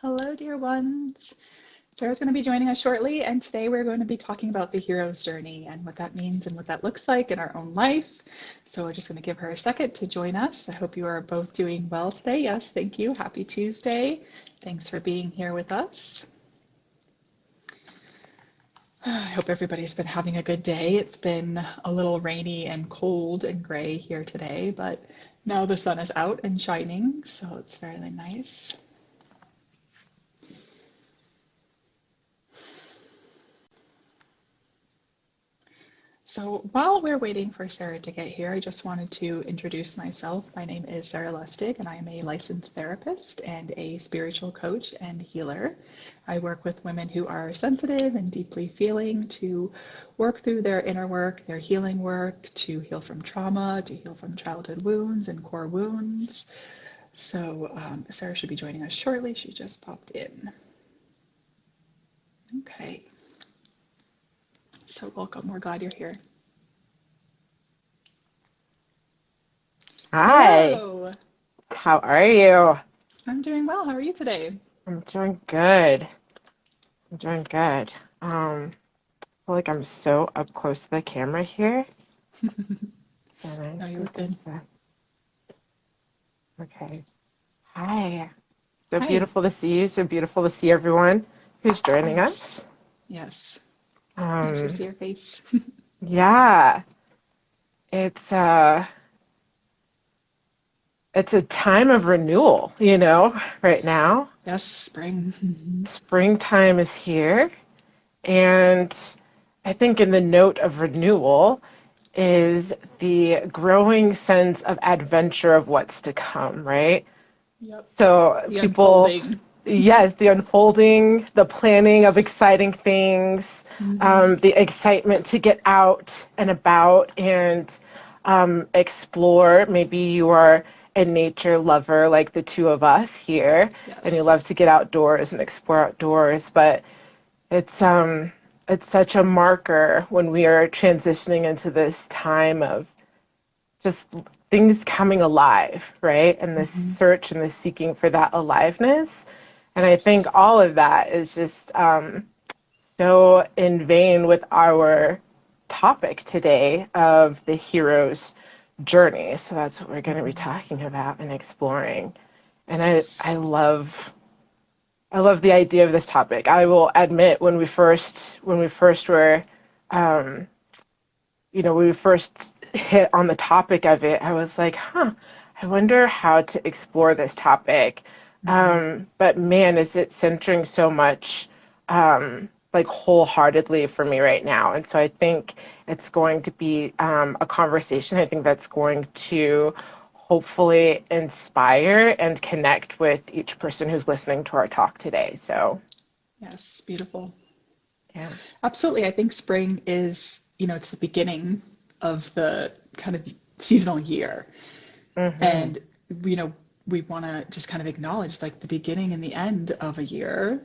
Hello, dear ones. Sarah's going to be joining us shortly, and today we're going to be talking about the hero's journey and what that means and what that looks like in our own life. So we're just going to give her a second to join us. I hope you are both doing well today. Yes, thank you. Happy Tuesday. Thanks for being here with us. I hope everybody's been having a good day. It's been a little rainy and cold and gray here today, but now the sun is out and shining, so it's fairly nice. So while we're waiting for Sarah to get here, I just wanted to introduce myself. My name is Sarah Lustig, and I am a licensed therapist and a spiritual coach and healer. I work with women who are sensitive and deeply feeling to work through their inner work, their healing work, to heal from trauma, to heal from childhood wounds and core wounds. So Sarah should be joining us shortly. She just popped in. Okay. So welcome. We're glad you're here. Hi, Hello. how are you? I'm doing well. How are you today? I'm doing good. I'm doing good. I feel like I'm so up close to the camera here. And I No, you scoot look this good. back. Okay. Hi. So Hi. beautiful to see you. So beautiful to see everyone who's joining Yes. us. Yes. Nice to Um, see your face. yeah, it's it's a time of renewal, right now. Yes, spring. Springtime is here. And I think in the note of renewal is the growing sense of adventure of what's to come, right? Yep. So The people, unfolding. yes, the unfolding, the planning of exciting things, Hmm. the excitement to get out and about and explore. Maybe you are a nature lover like the two of us here, and you love Yes. to get outdoors and explore outdoors, but it's it's such a marker when we are transitioning into this time of just things coming alive, right? And this Hmm. search and the seeking for that aliveness. And I think all of that is just so in vein with our topic today of the hero's journey. So that's what we're going to be Hmm. talking about and exploring. And I Yes. love I love the idea of this topic. I will admit when we first were when we first hit on the topic of it, I was like, I wonder how to explore this topic. Hmm. But man, is it centering so much like wholeheartedly for me right now. And so I think it's going to be a conversation. I think that's going to hopefully inspire and connect with each person who's listening to our talk today. So, Yes. Beautiful. yeah. Absolutely. I think spring is, it's the beginning of the kind of seasonal year. Hmm. And, you know, we want to just kind of acknowledge like the beginning and the end of a year,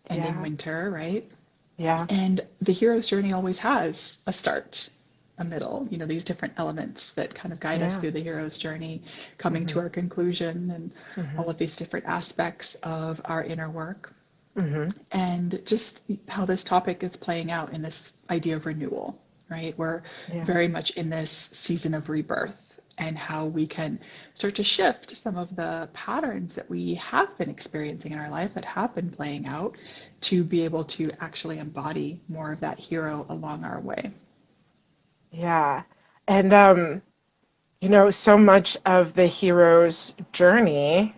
ending Yeah. winter, right? Yeah. And the hero's journey always has a start, a middle, these different elements that kind of guide us Yeah. through the hero's journey, coming to Hmm. our conclusion, and all Hmm. of these different aspects of our inner work. Hmm. And just how this topic is playing out in this idea of renewal, right? We're Yeah. very much in this season of rebirth and how we can start to shift some of the patterns that we have been experiencing in our life that have been playing out to be able to actually embody more of that hero along our way. Yeah. And so much of the hero's journey,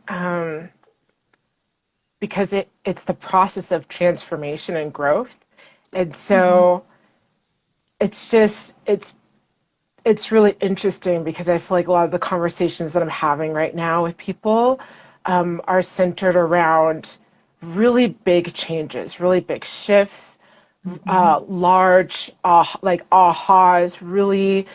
because it's the process of transformation and growth. And Mm-hmm. so it's just it's really interesting because I feel like a lot of the conversations that I'm having right now with people are centered around really big changes, really big shifts, Mm-hmm. large like ahas, really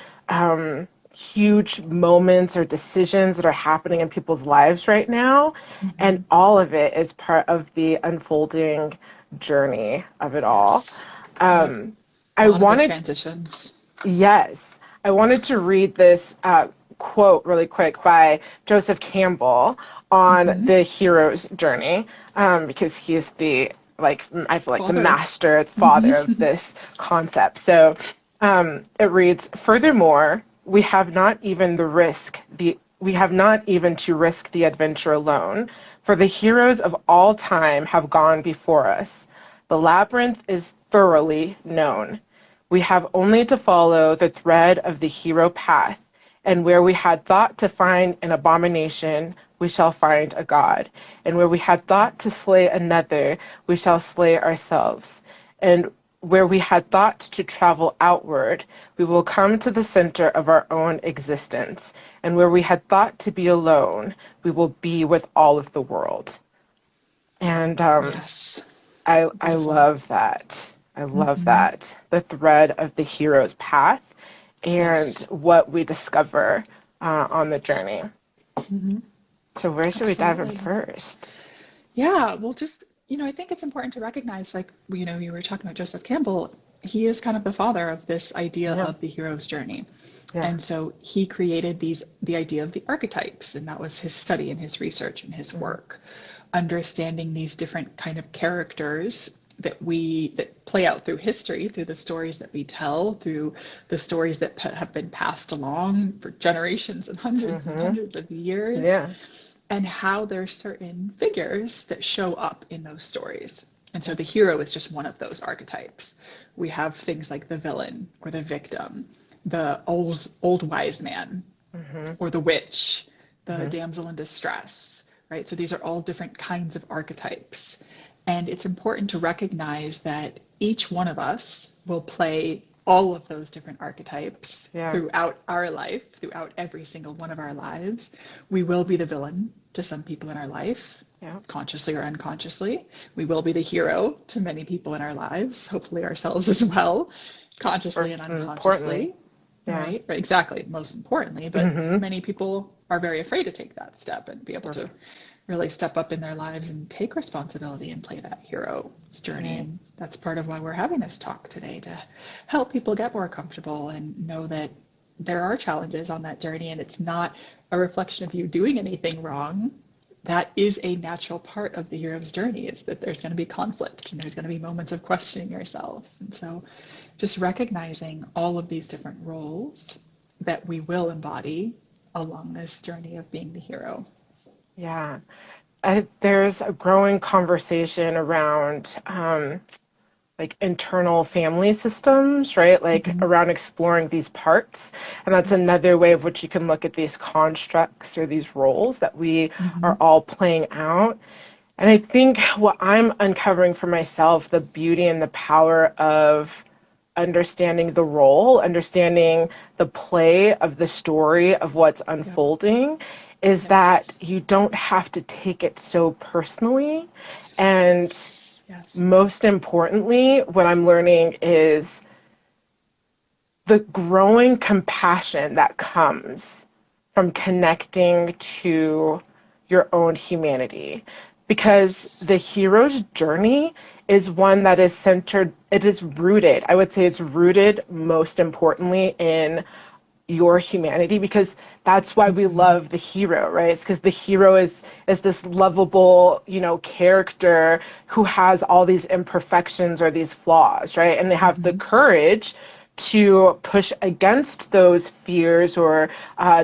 huge moments or decisions that are happening in people's lives right now. And Mm-hmm. all of it is part of the unfolding journey of it all. Yes. Yep. A I lot of big wanted transitions. Yes, I wanted to read this quote really quick by Joseph Campbell on Mm-hmm. the hero's journey, because he's I feel like the Father. master father of Mm-hmm. this concept. So it reads, furthermore, we have not even to risk the adventure alone, for the heroes of all time have gone before us. The labyrinth is thoroughly known. We have only to follow the thread of the hero path, and where we had thought to find an abomination, we shall find a god. And where we had thought to slay another, we shall slay ourselves. And where we had thought to travel outward, we will come to the center of our own existence. And where we had thought to be alone, we will be with all of the world. And Yes. I Beautiful. love that. I love Mm-hmm. that. The thread of the hero's path and Yes. what we discover on the journey. Mm-hmm. So where should we dive in Absolutely. first? Yeah, well, I think it's important to recognize, like, you were talking about Joseph Campbell, he is kind of the father of this idea Yeah, of the hero's journey. yeah. And so he created the idea of the archetypes, and that was his study and his research and his Mm-hmm. work, understanding these different kind of characters that play out through history, through the stories that we tell, through the stories that have been passed along for generations and Mm-hmm. hundreds of years, Yeah. and how there's certain figures that show up in those stories. And so Yeah. the hero is just one of those archetypes. We have things like the villain or the victim, the old wise man Mm-hmm. or the witch, the Mm-hmm. damsel in distress, right? So these are all different kinds of archetypes. And it's important to recognize that each one of us will play all of those different archetypes Yeah. throughout our life, throughout every single one of our lives. We will be the villain to some people in our life, Yeah. consciously or unconsciously. We will be the hero to many people in our lives, hopefully ourselves as well, consciously and First and importantly. unconsciously. Yeah. Right, exactly, most importantly, but Mm-hmm. many people are very afraid to take that step and be able to really step up in their lives and take responsibility and play that hero's journey. Right. And that's part of why we're having this talk today, to help people get more comfortable and know that there are challenges on that journey, and it's not a reflection of you doing anything wrong. That is a natural part of the hero's journey, is that there's going to be conflict and there's going to be moments of questioning yourself. And so just recognizing all of these different roles that we will embody along this journey of being the hero. Yeah. There's a growing conversation around like internal family systems, right? Like Mm-hmm. around exploring these parts. And that's Yep. another way of which you can look at these constructs or these roles that we Mm-hmm. are all playing out. And I think what I'm uncovering for myself, the beauty and the power of understanding the role, understanding the play of the story of what's Yep. unfolding, is Yes. that you don't have to take it so personally. And Yes. most importantly, what I'm learning is the growing compassion that comes from connecting to your own humanity. Because Yes. the hero's journey is one that is centered, it is rooted, I would say it's rooted most importantly in your humanity, because that's why we Mm-hmm. love the hero, right? It's because the hero is this lovable, character who has all these imperfections or these flaws, right? And they have the Mm-hmm. courage to push against those fears or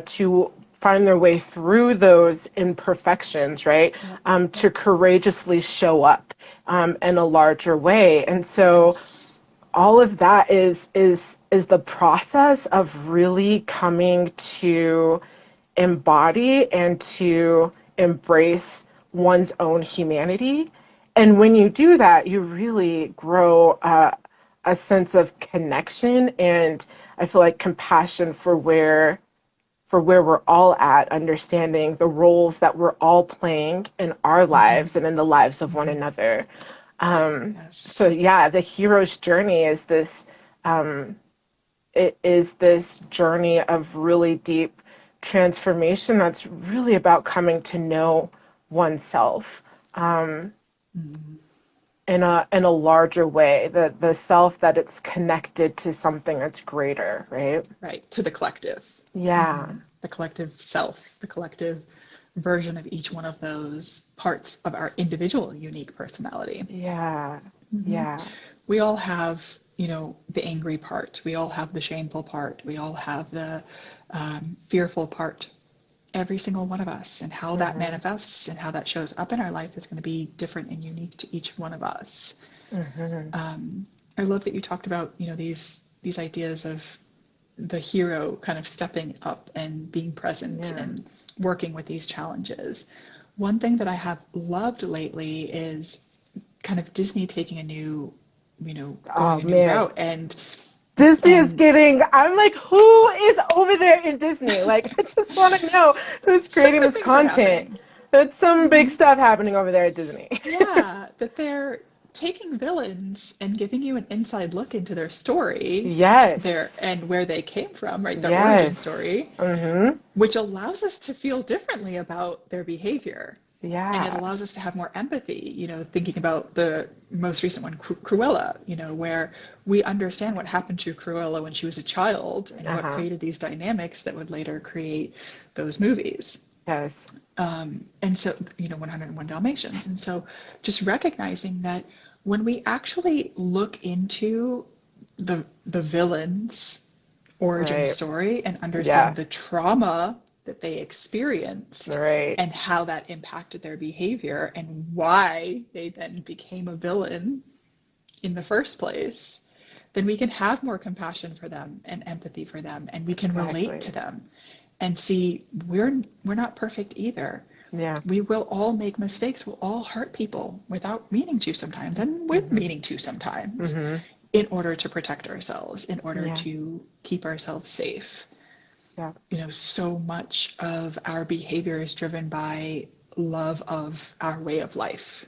to find their way through those imperfections, right? Yep. To Yep. courageously show up in a larger way. And so Yes. all of that is the process of really coming to embody and to embrace one's own humanity. And when you do that, you really grow a sense of connection and I feel like compassion for where we're all at, understanding the roles that we're all playing in our Mm-hmm. lives and in the lives of one Mm-hmm. another. So Yes. yeah, the hero's journey is this it is this journey of really deep transformation that's really about coming to know oneself Mm-hmm. in a larger way, the self that it's connected to something that's greater, right? Right. To the collective. Yeah. Mm-hmm. The collective self, the collective version of each one of those parts of our individual unique personality. Yeah. Mm-hmm. Yeah. We all have, the angry part. We all have the shameful part. We all have the fearful part. Every single one of us, and how that Mm-hmm. manifests and how that shows up in our life is going to be different and unique to each one of us. Mm-hmm. I love that you talked about, these ideas of the hero kind of stepping up and being present Yeah. and working with these challenges. One thing that I have loved lately is kind of Disney taking a new, Oh going a new man. route and Disney is and getting, I'm like, who is over there in Disney? Like, I just want to know who's some creating good this things are content. happening. It's some big Mm-hmm. stuff happening over there at Disney. Yeah, that they're taking villains and giving you an inside look into their story, their Yes. and where they came from, right? Their origin Yes. story, Mm-hmm. which allows us to feel differently about their behavior. And it Yeah. allows us to have more empathy, thinking about the most recent one, Cruella, where we understand what happened to Cruella when she was a child and what Uh-huh. created these dynamics that would later create those movies. Yes. And so, 101 Dalmatians. And so just recognizing that when we actually look into the villain's origin Right. story and Yeah. understand the trauma that they experienced Right. and how that impacted their behavior and why they then became a villain in the first place, then we can have more compassion for them and empathy for them, and we can relate to Exactly. them and see we're not perfect either. Yeah. We will all make mistakes. We'll all hurt people without meaning to sometimes, and with Mm-hmm. meaning to sometimes, Mm-hmm. in order to protect ourselves, in order Yeah. to keep ourselves safe. Yeah. So much of our behavior is driven by love of our way of life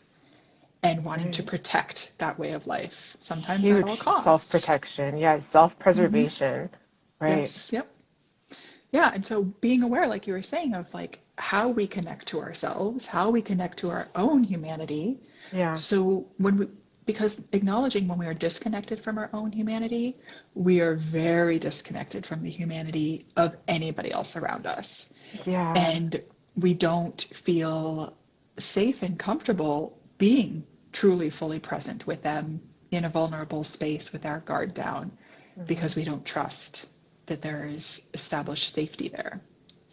and wanting to Right. protect that way of life, sometimes at all Huge costs. self-protection. Yeah. Mm-hmm. Self-preservation. Right. Yes, yep. Yeah, and so being aware, like you were saying, of like how we connect to ourselves, how we connect to our own humanity. Yeah. So because acknowledging when we are disconnected from our own humanity, we are very disconnected from the humanity of anybody else around us. Yeah. And we don't feel safe and comfortable being truly fully present with them in a vulnerable space with our guard down Mm-hmm. because we don't trust that there is established safety there.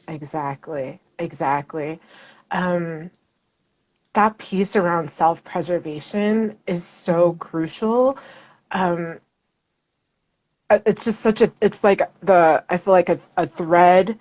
Exactly. Exactly. Um, that piece around self-preservation is so Mm-hmm. crucial. Um, it's just such a, it's like I feel like a thread,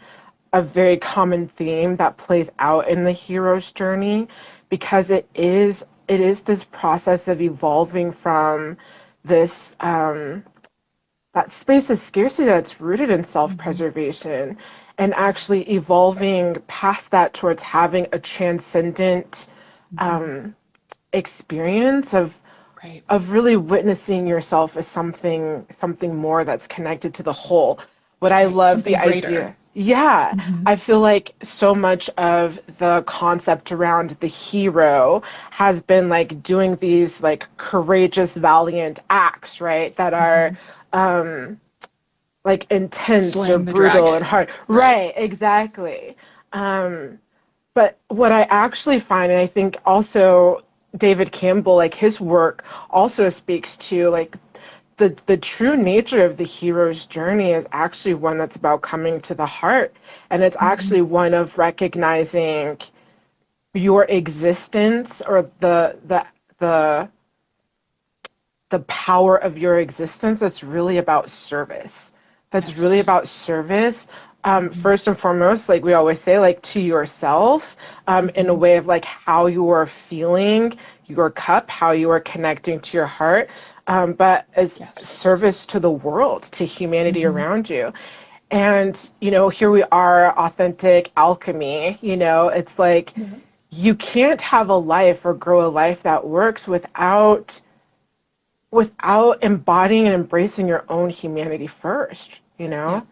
a very common theme that plays out in the hero's journey because it is this process of evolving from this, that space of scarcity that's rooted in Mm-hmm. self-preservation and Yeah. actually evolving past that towards having a transcendent Mm-hmm. experience Right. of really witnessing yourself as something more that's connected to the whole. What I Right. love the Something greater. idea. Yeah, Mm-hmm. I feel like so much of the concept around the hero has been like doing these like courageous, valiant acts, right? That are Mm-hmm. like intense or Slaying the brutal and dragon. hard. Right. Right, exactly. Um, but what I actually find, and I think also David Campbell, like his work also speaks to like the true nature of the hero's journey is actually one that's about coming to the heart. And it's Mm-hmm. actually one of recognizing your existence or the the power of your existence that's really about service. That's really Yes. about service. Mm-hmm. First and foremost, like we always say, like to yourself, in a Mm-hmm. way of like how you are feeling your cup, how you are connecting to your heart, but as Yes. service to the world, to humanity Mm-hmm. around you. And, here we are, authentic alchemy, it's like Yeah. you can't have a life or grow a life that works without embodying and embracing your own humanity first, Yeah.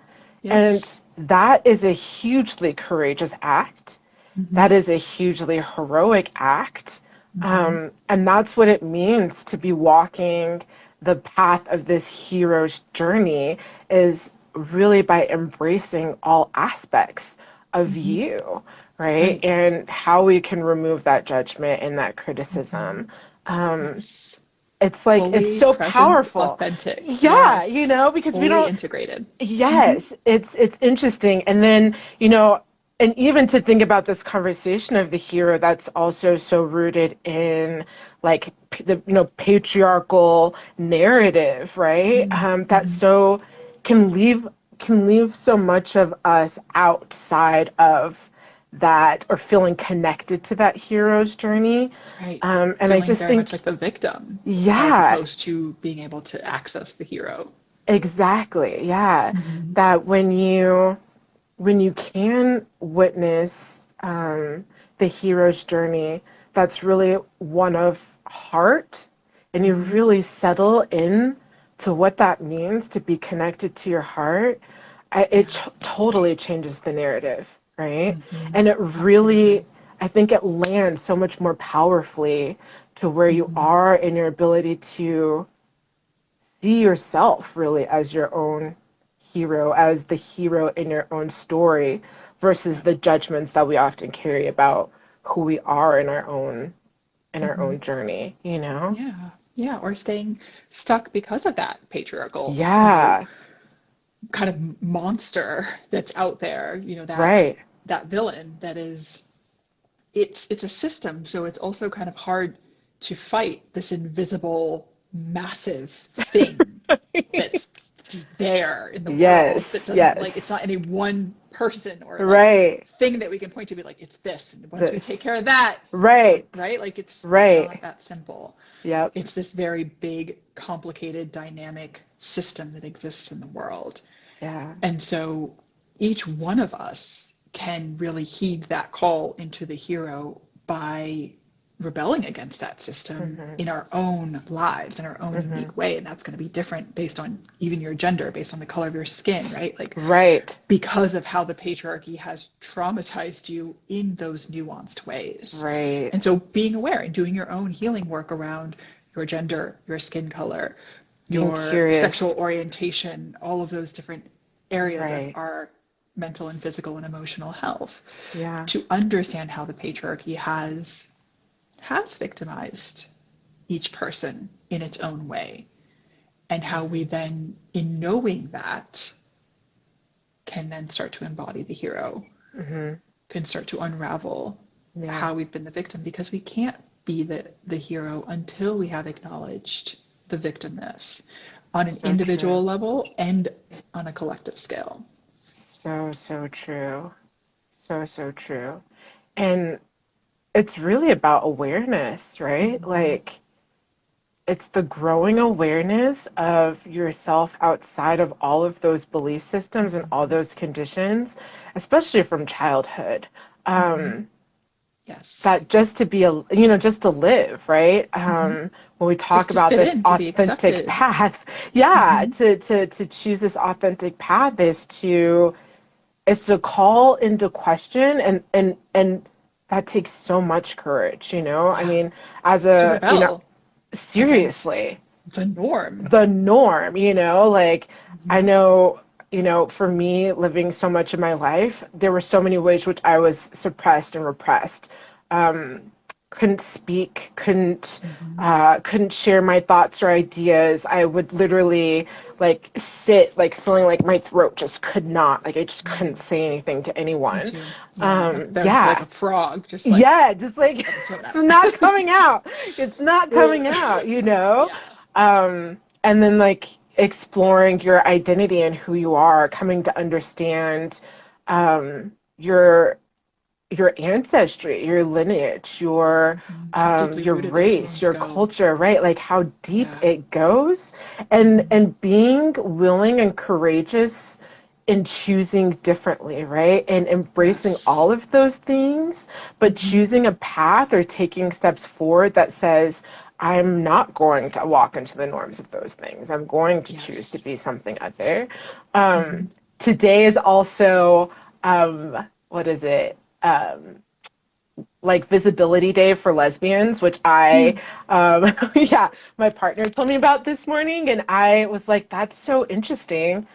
And Yes. that is a hugely courageous act. Mm-hmm. That is a hugely heroic act. Mm-hmm. And that's what it means to be walking the path of this hero's journey is really by embracing all aspects of Mm-hmm. you, right? Right. And how we can remove that judgment and that Hmm. criticism. Yes. It's like, it's Fully so present, powerful. authentic. Yeah, Yes. because we Fully don't, integrated. Hmm. yes, it's interesting. And then, and even to think about this conversation of the hero, that's also so rooted in like the patriarchal narrative, right? That Hmm. so can leave so much of us outside of that, or feeling connected to that hero's journey. Right. And I Feeling just very much think, like the victim as yeah, opposed to being able to access the hero. exactly. Yeah. Hmm. That when you can witness the hero's journey, that's really one of heart, and you Hmm. really settle in to what that means to be connected to your heart, it Yeah. totally changes the narrative, right? Hmm. And it really, Absolutely. I think it lands so much more powerfully to where you Hmm. are in your ability to see yourself really as your own hero, as the hero in your own story, versus Yeah. the judgments that we often carry about who we are in our own Hmm. journey, you know? Yeah. Yeah. Or staying stuck because of that patriarchal, Yeah, kind of monster that's out there, right. that villain that is, it's a system, so it's also kind of hard to fight this invisible massive thing that's there in the world that Yes, doesn't, like, it's not yes. any one person or like Right. thing that we can point to be like it's this, and once we take This. care of that, Right. right, like it's not Right. that simple. Yep. It's this very big, complicated, dynamic system that exists in the world. Yeah. And so each one of us can really heed that call into the hero by rebelling against that system Hmm. in our own lives, in our own Hmm. unique way. And that's going to be different based on even your gender, based on the color of your skin, right? Like, Right. because of how the patriarchy has traumatized you in those nuanced ways. Right. And so being aware and doing your own healing work around your gender, your skin color, Being your sexual curious. orientation, all of those different areas of Right. our mental and physical and emotional health, Yeah. to understand how the patriarchy has victimized each person in its own way, and how we Hmm. then, in knowing that, can then start to embody the hero, Hmm. can start to unravel Yeah. how we've been the victim, because we can't be the hero until we have acknowledged the victimness on an So individual true. level and on a collective scale. So, so true. So, so true. And it's really about awareness, right? Mm-hmm. Like, it's the growing awareness of yourself outside of all of those belief systems and all Mm-hmm. those conditions, especially from childhood. Mm-hmm. Um, Yes. that just to be just to live, right? Mm-hmm. When we talk Just to about fit this in, to be authentic accepted. path, yeah, Mm-hmm. to choose this authentic path is to call into question, and that takes so much courage, I Yeah. mean, as To a, rebel against seriously, the norm. the norm, like, I Mm-hmm. know, for me, living so much of my life, there were so many ways which I was suppressed and repressed. Couldn't speak, Mm-hmm. couldn't share my thoughts or ideas. I would literally like sit like feeling like my throat just could not, like I just couldn't Mm. say anything to Me anyone. too. Yeah, like there's like Yeah. a frog, just like Yeah, just like got its throat it's out. not coming out. It's not coming out, Yeah. and then like exploring your identity and who you are, coming to understand your ancestry, your lineage, Mm-hmm. How deeply your rooted those race, wounds your go. culture, right? Like how deep Yeah. it goes, and Mm-hmm. and being willing and courageous in choosing differently, right? And embracing Yes. all of those things, but Mm-hmm. choosing a path or taking steps forward that says, I'm not going to walk into the norms of those things. I'm going to choose to Yes. be something other. Mm-hmm. Today is also, what is it? Like Visibility Day for lesbians, which Mm. yeah, my partner told me about this morning, and I was like, that's so interesting.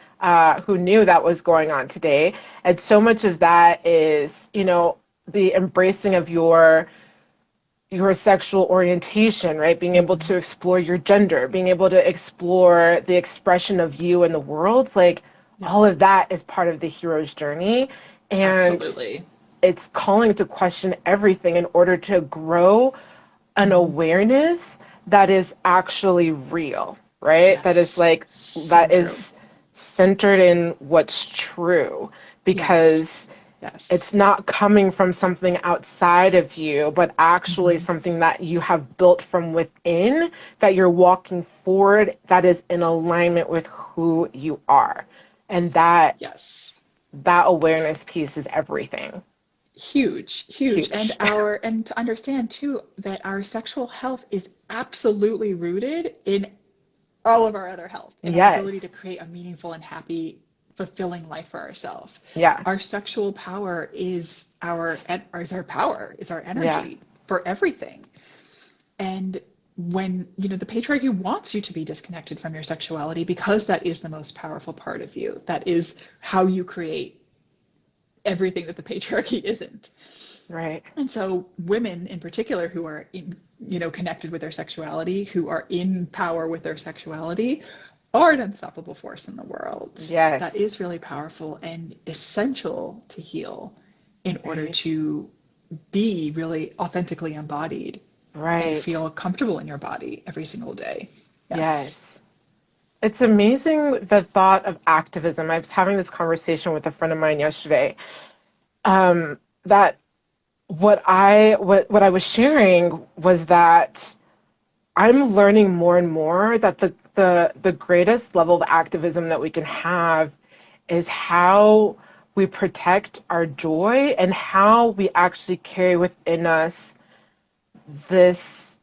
Who knew that was going on today? And so much of that is, the embracing of your sexual orientation, right? Being able to explore your gender, being able to explore the expression of you in the world, like Yeah, all of that is part of the hero's journey. And absolutely. it's calling to question everything in order to grow an Hmm. awareness that is actually real, right? That is Yes, like, so that true. is centered in what's true, Yes, because yes. it's not coming from something outside of you, but actually Hmm. something that you have built from within, that you're walking forward, that is in alignment with who you are. And Yes. that awareness piece is everything. Huge, huge. And Huge. and to understand too that our sexual health is absolutely rooted in all of our other health, in our ability to Yes. create a meaningful and happy, fulfilling life for ourselves. Yeah. Our sexual power is our power, is our Yeah. energy for everything. And when, the patriarchy wants you to be disconnected from your sexuality because that is the most powerful part of you. That is how you create everything that the patriarchy isn't. Right. And so women in particular who are connected with their sexuality, who are in power with their sexuality, are an unstoppable force in the world. That Yes. is really powerful and essential to heal in order Right. to be really authentically embodied and Right. feel comfortable in your body every single day. Yes. Yes. It's amazing, the thought of activism. I was having this conversation with a friend of mine yesterday. That what I was sharing was that I'm learning more and more that the greatest level of activism that we can have is how we protect our joy, and how we actually carry within us this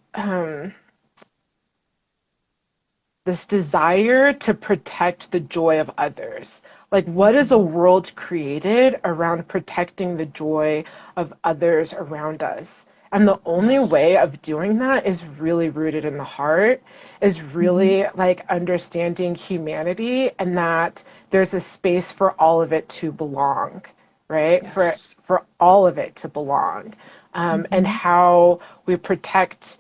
this desire to protect the joy of others. Like, what is a Mm-hmm. world created around protecting the joy of others around us? And the only Yes. way of doing that is really rooted in the heart, is Mm-hmm. really like understanding humanity, and that there's a space for all of it to belong, right? Yes. For all of it to belong. And Mm-hmm. how we protect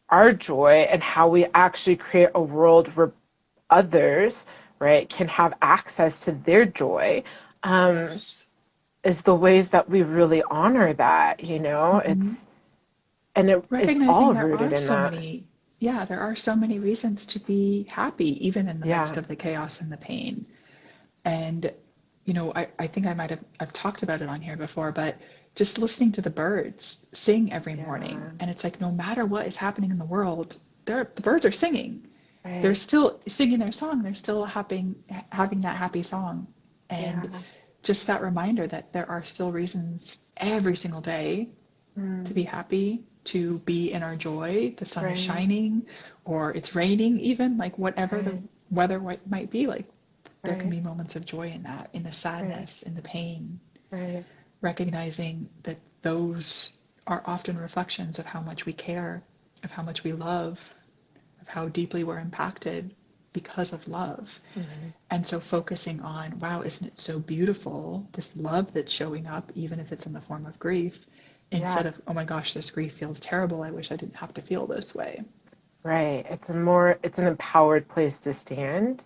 our joy, and how we actually create a world where others, right, can have access to their joy, Yes. is the ways that we really honor that, you know? Mm-hmm. It's Recognizing all there rooted are in so that. many, yeah, there are so many reasons to be happy, even in the midst Yeah. of the chaos and the pain. And, I think I've talked about it on here before, but just listening to the birds sing every morning. Yeah. And it's like, no matter what is happening in the world, the birds are singing. They're Right. still singing their song. They're still having that happy song. And Yeah. just that reminder that there are still reasons every single day to be Mm, happy, to be in our joy. The sun is right. shining, or it's raining, even like whatever the Right. weather might be. Like there can Right. be moments of joy in that, in the Right. sadness, in the pain, Right. recognizing that those are often reflections of how much we care, of how much we love, of how deeply we're impacted because of love. Mm-hmm. And so focusing on, wow, isn't it so beautiful, this love that's showing up, even if it's in the form of grief, Yeah. instead of, oh my gosh, this grief feels terrible. I wish I didn't have to feel this way. Right. It's an empowered place to stand.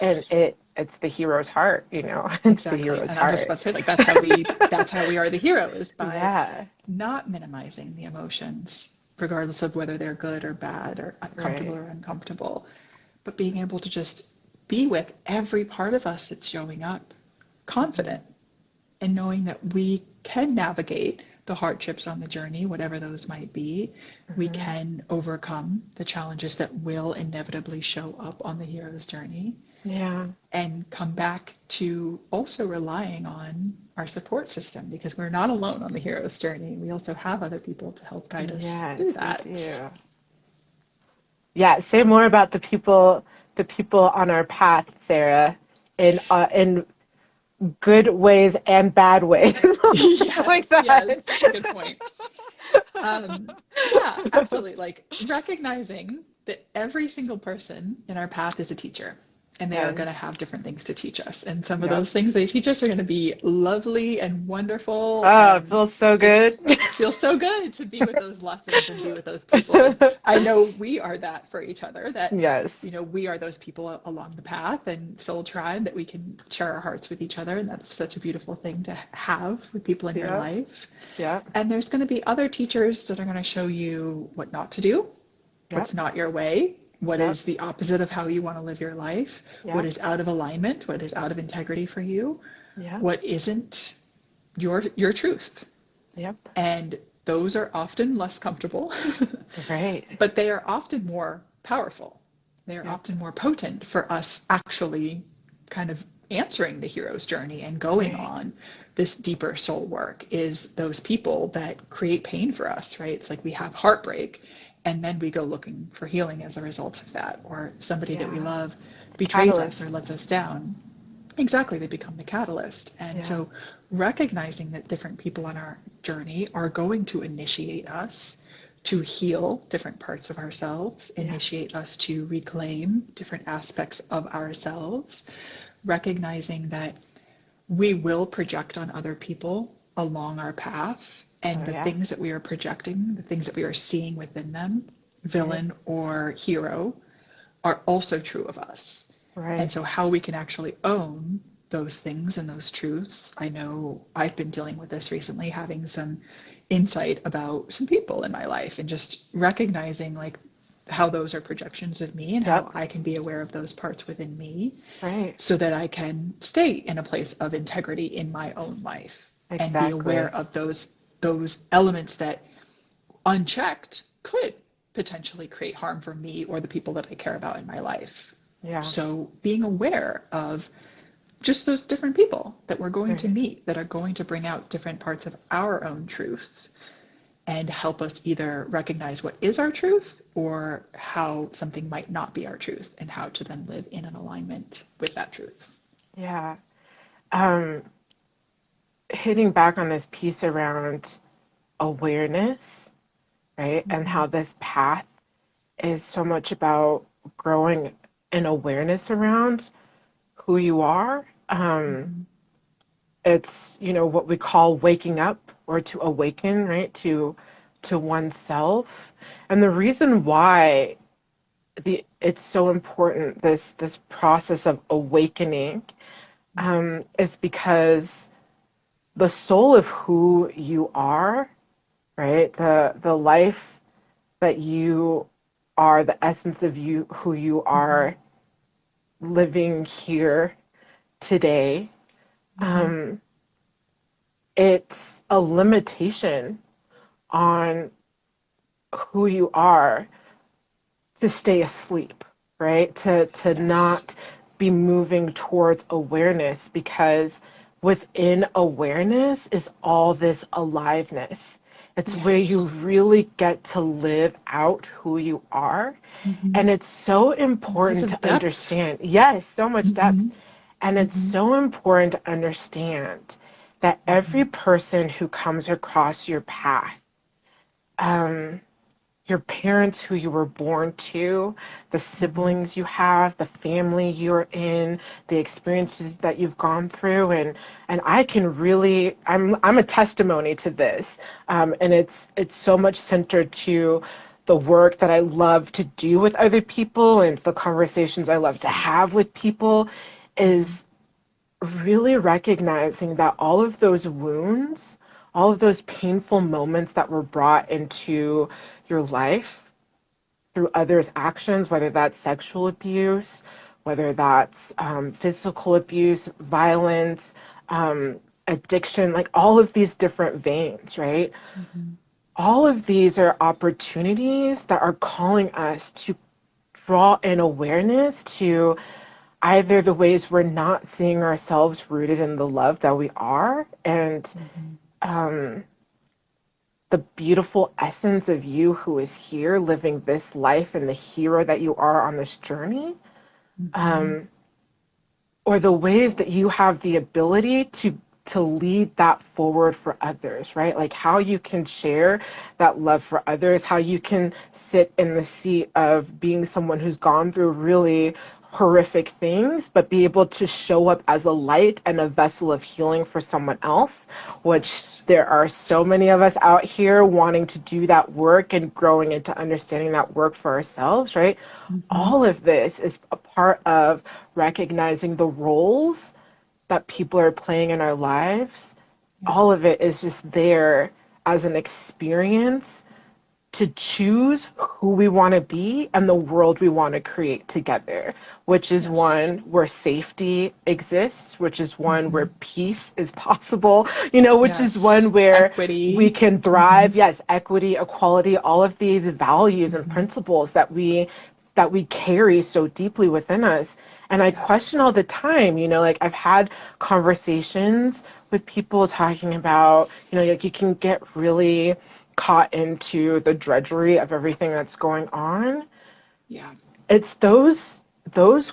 And Yes, it's the hero's heart, you know? It's the exactly. hero's And I was just heart. about to say, like, that's how we are the hero, is by Yeah. not minimizing the emotions, regardless of whether they're good or bad or comfortable Right. or uncomfortable, but being able to just be with every part of us that's showing up, Hmm. confident, and knowing that we can navigate the hardships on the journey, whatever those might be. We Hmm. can overcome the challenges that will inevitably show up on the hero's journey, Yeah. and come back to also relying on our support system, because we're not alone on the hero's journey. We also have other people to help guide us through Yes, we that. do. Yeah, say more about the people on our path, Sarah, in good ways and bad ways. I'll say it like Yes, yes, that. that's a good point. Yeah, absolutely. Like recognizing that every single person in our path is a teacher. and they are going to Yes. have different things to teach us. And some of Yep. those things they teach us are going to be lovely and wonderful, Oh, it and feels so good. just feels so good to be with those lessons and be with those people. And I know we are that for each other, that, Yes. we are those people along the path and soul tribe that we can share our hearts with each other. And that's such a beautiful thing to have with people in your Yeah. life. Yeah. And there's going to be other teachers that are going to show you what not to do, Yep. what's not your way, what Yep. is the opposite of how you want to live your life, what Yep. is out of alignment, what is out of integrity for you, Yep. what isn't your truth. Yep. And those are often less comfortable, Right. but they are often more powerful. They are Yep. often more potent for us actually kind of answering the hero's journey and going Right. on this deeper soul work is those people that create pain for us, right? It's like we have heartbreak and then we go looking for healing as a result of that, or somebody that we Yeah. love The betrays us catalyst. or lets us down. Exactly, they become the catalyst. And Yeah. so recognizing that different people on our journey are going to initiate us to heal different parts of ourselves, Yeah. initiate us to reclaim different aspects of ourselves, recognizing that we will project on other people along our path, and Oh the yeah. things that we are projecting, the things that we are seeing within them, Right. villain or hero, are also true of us. And Right. so, how we can actually own those things and those truths. I know I've been dealing with this recently, having some insight about some people in my life and just recognizing like how those are projections of me and Yep. how I can be aware of those parts within me Right. so that I can stay in a place of integrity in my own life and be aware Exactly. of those elements that unchecked could potentially create harm for me or the people that I care about in my life. Yeah. So being aware of just those different people that we're going to Right. meet that are going to bring out different parts of our own truth and help us either recognize what is our truth or how something might not be our truth and how to then live in an alignment with that truth. Yeah. Um, Hitting back on this piece around awareness, right? And Mm-hmm. how this path is so much about growing an awareness around who you are. Mm-hmm. It's, what we call waking up or to awaken, right? To oneself. And the reason why it's so important, this process of awakening, is because the soul of who you are, right? The life that you are, the essence of you, who you Mm-hmm. are living here today, Mm-hmm. it's a limitation on who you are to stay asleep, right? To Yes. not be moving towards awareness, because within awareness is all this aliveness. It's where you Yes. really get to live out who you are. Mm-hmm. And it's so Lots important of to depth. understand. Yes, so much depth. Mm-hmm. And it's Mm-hmm. so important to understand that Mm-hmm. every person who comes across your path, your parents who you were born to, the Mm-hmm. siblings you have, the family you're in, the experiences that you've gone through, and I can really, I'm a testimony to this, and it's so much centered to the work that I love to do with other people and the conversations I love to have with people, Mm-hmm. is really recognizing that all of those wounds, all of those painful moments that were brought into your life through others' actions, whether that's sexual abuse, whether that's physical abuse, violence, addiction, like all of these different veins, right? Mm-hmm. All of these are opportunities that are calling us to draw an awareness to either the ways we're not seeing ourselves rooted in the love that we are, and Mm-hmm. the beautiful essence of you who is here living this life and the hero that you are on this journey, Mm-hmm. or the ways that you have the ability to to lead that forward for others, right? Like how you can share that love for others, how you can sit in the seat of being someone who's gone through really horrific things, but be able to show up as a light and a vessel of healing for someone else, which Yes. there are so many of us out here wanting to do that work and growing into understanding that work for ourselves, right? Mm-hmm. All of this is a part of recognizing the roles that people are playing in our lives. Yeah. All of it is just there as an experience to choose who we want to be and the world we want to create together, which is Yes. one where safety exists, which is one Mm-hmm. where peace is possible, which is Yes. one where we Equity. can Mm-hmm. thrive. Yes, equity, equality, all of these values and Mm-hmm. principles that we carry so deeply within us. And I Yeah. question all the time, like I've had conversations with people talking about, like you can get really caught into the drudgery of everything that's going on. Yeah. It's those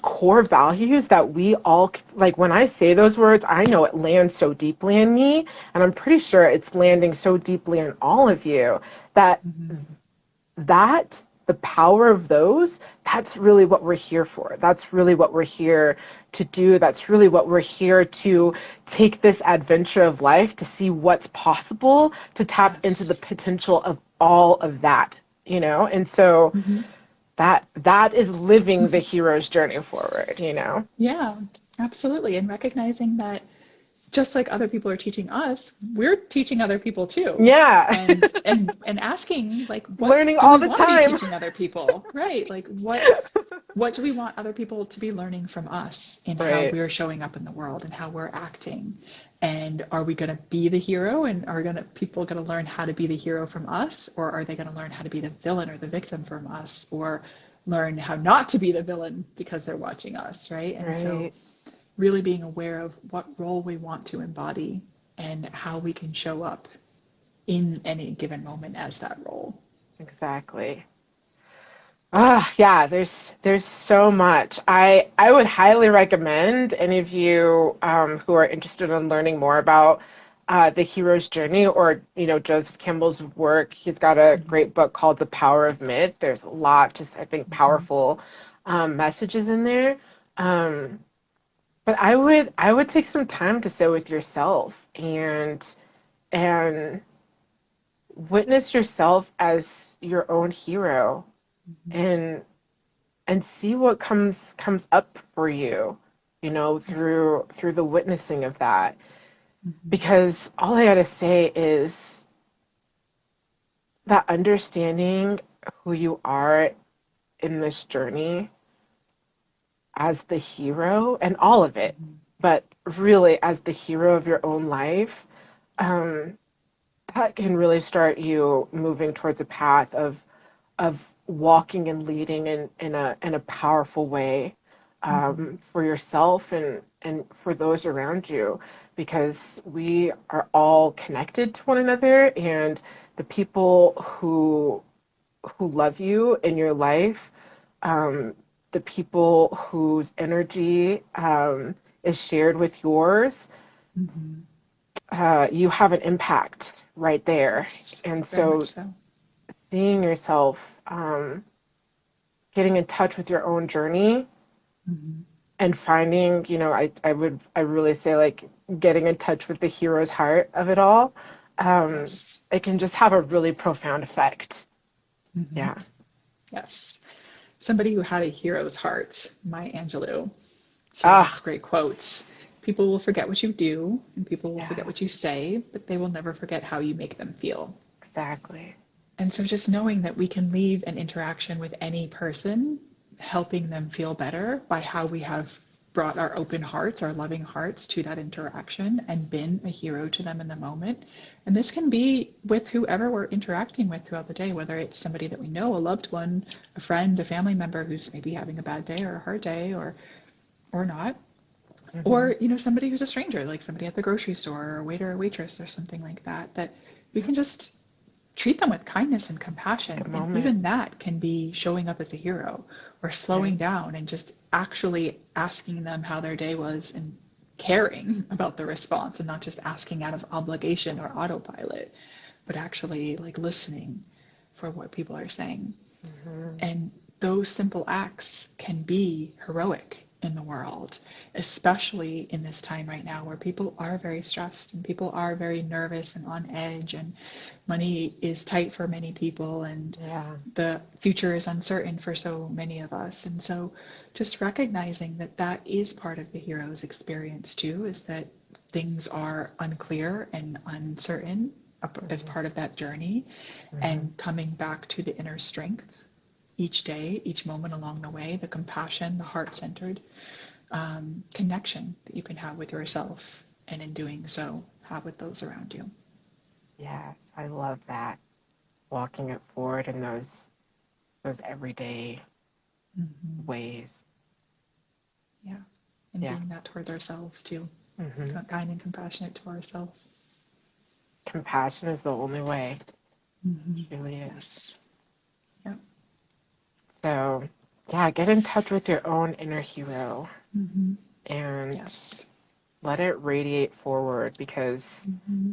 core values that we all like. When I say those words, I know it lands so deeply in me, and I'm pretty sure it's landing so deeply in all of you that Mm-hmm. that the power of those, that's really what we're here for. That's really what we're here to do. That's really what we're here to take this adventure of life to see what's possible, to tap into the Yes. potential of all of that, And so Mm-hmm. that is living the hero's journey forward. Yeah, absolutely. And recognizing that just like other people are teaching us, we're teaching other people too. Yeah. And asking like what Learning do all we the want to be time. teaching other people? Right? Like what do we want other people to be learning from us in how Right. we're showing up in the world and how we're acting? And are we going to be the hero and are going to people going to learn how to be the hero from us, or are they going to learn how to be the villain or the victim from us, or learn how not to be the villain because they're watching us, right? And so Right. really being aware of what role we want to embody and how we can show up in any given moment as that role. Exactly. Yeah, there's so much. I would highly recommend any of you who are interested in learning more about the hero's journey or Joseph Campbell's work. He's got a Mm-hmm. great book called The Power of Myth. There's a lot, just I think, Mm-hmm. powerful messages in there. Um, but I would take some time to sit with yourself and witness yourself as your own hero Mm-hmm. and see what comes up for you, Yeah. through the witnessing of that. Mm-hmm. Because all I gotta say is that understanding who you are in this journey as the hero and all of it, Mm-hmm. but really as the hero of your own life, um, that can really start you moving towards a path of walking and leading in a powerful way, Mm-hmm. for yourself and for those around you, because we are all connected to one another, and the people who love you in your life, um, the people whose energy is shared with yours, Mm-hmm. you have an impact right there. Yes, And very much so so. seeing yourself, getting in touch with your own journey Mm-hmm. and finding, I really say like getting in touch with the hero's heart of it all, Yes. it can just have a really profound effect. Mm-hmm. Yeah. Yes. Somebody who had a hero's heart, Maya Angelou, she has this Ah, great quote. People will forget what you do and people will forget yeah, what you say, but they will never forget how you make them feel. exactly. And so just knowing that we can leave an interaction with any person, helping them feel better by how we have brought our open hearts, our loving hearts to that interaction and been a hero to them in the moment. And this can be with whoever we're interacting with throughout the day, whether it's somebody that we know, a loved one, a friend, a family member who's maybe having a bad day or a hard day or not, Hmm. or somebody who's a stranger, like somebody at the grocery store or a waiter or waitress or something like that, that we Yep. can just treat them with kindness and Take a compassion. And moment, even that can be showing up as a hero or slowing right? down and just actually asking them how their day was and caring about the response and not just asking out of obligation or autopilot, but actually like listening for what people are saying. Mm-hmm. And those simple acts can be heroic in the world, especially in this time right now where people are very stressed and people are very nervous and on edge, and money is tight for many people, and Yeah. the future is uncertain for so many of us. And so just recognizing that that is part of the hero's experience too, is that things are unclear and uncertain as Mm-hmm. part of that journey, Mm-hmm. and coming back to the inner strength each day, each moment along the way, the compassion, the heart-centered connection that you can have with yourself, and in doing so, have with those around you. Yes, I love that. Walking it forward in those everyday Mm-hmm. ways. Yeah. And Yeah. being that towards ourselves too, Mm-hmm. kind and compassionate to ourselves. Compassion is the only way. Mm-hmm. It really is. Yes. Yep. So, yeah, get in touch with your own inner hero Mm-hmm. and Yes. let it radiate forward, because Mm-hmm.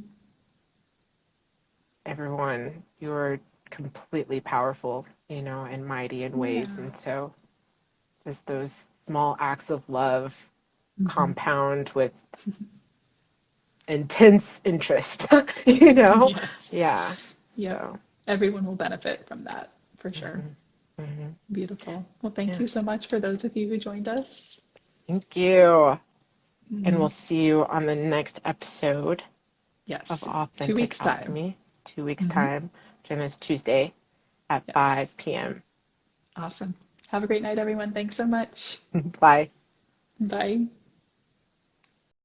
everyone, you're completely powerful, and mighty in ways. Yeah. And so just those small acts of love Mm-hmm. compound with intense interest, you know? Yes. Yeah. Yep. So, Everyone will benefit from that for sure. mhm, mhm. Beautiful. Well, thank Yeah. you so much for those of you who joined us. Thank you. And Mm-hmm. we'll see you on the next episode of Yes. Two Authentic weeks time. Alchemy, 2 weeks' Mm-hmm. time. Join us Tuesday at Yes. 5 p.m. Awesome. Have a great night, everyone. Thanks so much. Bye. Bye.